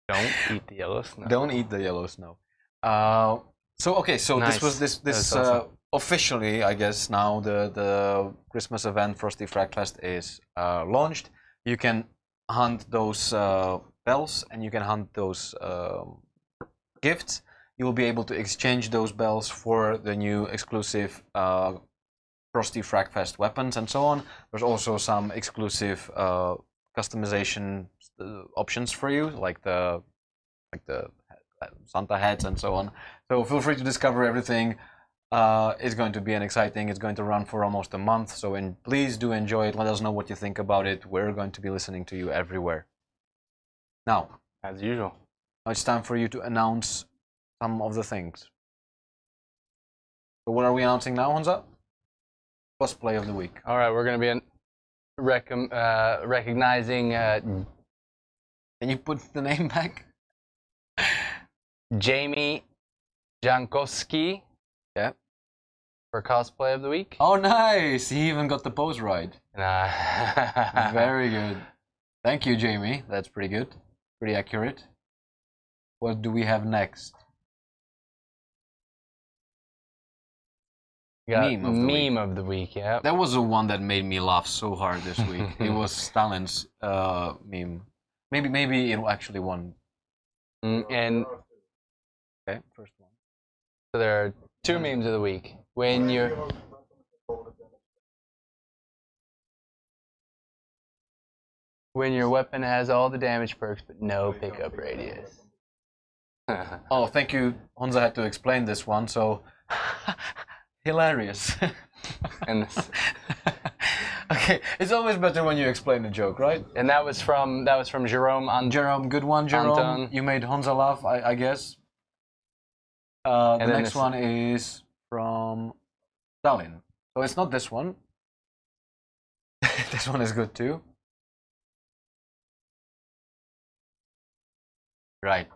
Don't eat the yellow snow. Don't eat the yellow snow. So Nice. this awesome. officially, I guess now the Christmas event Frosty Fragfest is launched. You can hunt those bells and you can hunt those gifts. You will be able to exchange those bells for the new exclusive Frosty Fragfest weapons and so on. There's also some exclusive customization options for you, like the Santa hats and so on. So feel free to discover everything. It's going to be exciting. It's going to run for almost a month. So please do enjoy it. Let us know what you think about it. We're going to be listening to you everywhere. Now, As usual. now it's time for you to announce some of the things. So what are we announcing now, Honza? Cosplay of the week. All right, we're going to be recognizing Can you put the name back? Jamie Jankowski. Yeah. For cosplay of the week. Oh, nice! He even got the pose right. Very good. Thank you, Jamie. That's pretty good. Pretty accurate. What do we have next? Meme of the week, yeah. That was the one that made me laugh so hard this week. It was Stalin's meme. Maybe it actually won. And Okay, first one. so there are two memes of the week. When your weapon has all the damage perks but no pickup radius. Oh, thank you. Honza had to explain this one, so hilarious. And this, Okay, it's always better when you explain the joke, right? and that was from Jerome on Jerome, good one, Jerome. Anton. You made Honza laugh, I guess. The then next this- one is from Stalin. So it's not this one. This one is good too. Right.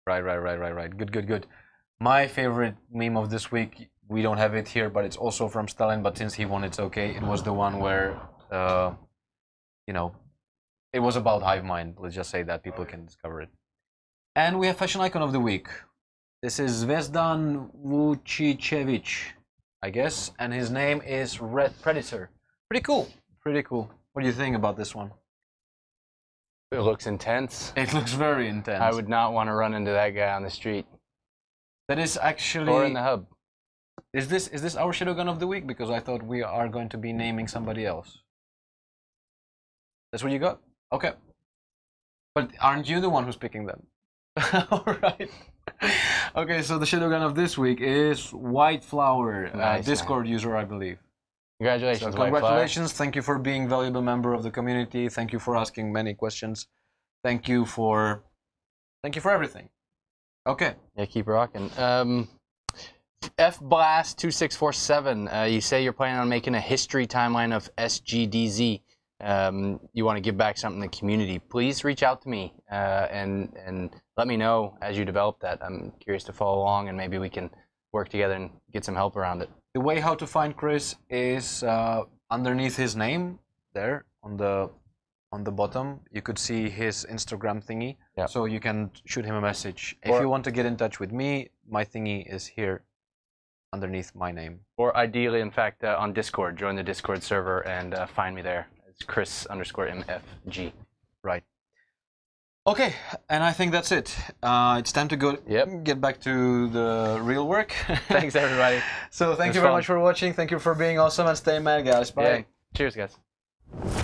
Good. My favorite meme of this week, we don't have it here, but it's also from Stalin, but since he won, it's okay. It was the one where, you know, it was about Hive Mind. Let's just say that people can discover it. And we have Fashion Icon of the Week. This is Zvezdan Vucicevic, I guess, and his name is Red Predator. Pretty cool. What do you think about this one? It looks intense. It looks very intense. I would not want to run into that guy on the street That is actually. or in the hub. Is this our Shadowgun of the Week? Because I thought we are going to be naming somebody else. That's what you got? Okay. But aren't you the one who's picking them? Alright. Okay, so the Shadowgun of this week is White Flower, Nice, Discord user, I believe. Congratulations, So White Flower. congratulations, thank you for being a valuable member of the community. Thank you for asking many questions. Thank you for everything. Okay. Yeah, keep rocking. FBlast2647, you say you're planning on making a history timeline of SGDZ. You want to give back something to the community. Please reach out to me and let me know as you develop that. I'm curious to follow along, and maybe we can work together and get some help around it. The way how to find Chris is underneath his name there on the bottom. You could see his Instagram thingy. Yep. So you can shoot him a message. Or- If you want to get in touch with me, my thingy is here underneath my name. Or ideally, in fact, on Discord. Join the Discord server and find me there. It's Chris_MFG. Right. Okay, and I think that's it. It's time to go get back to the real work. Thanks, everybody. So thank you very much for watching. Thank you for being awesome, and stay mad, guys. Bye. Yeah. Cheers, guys.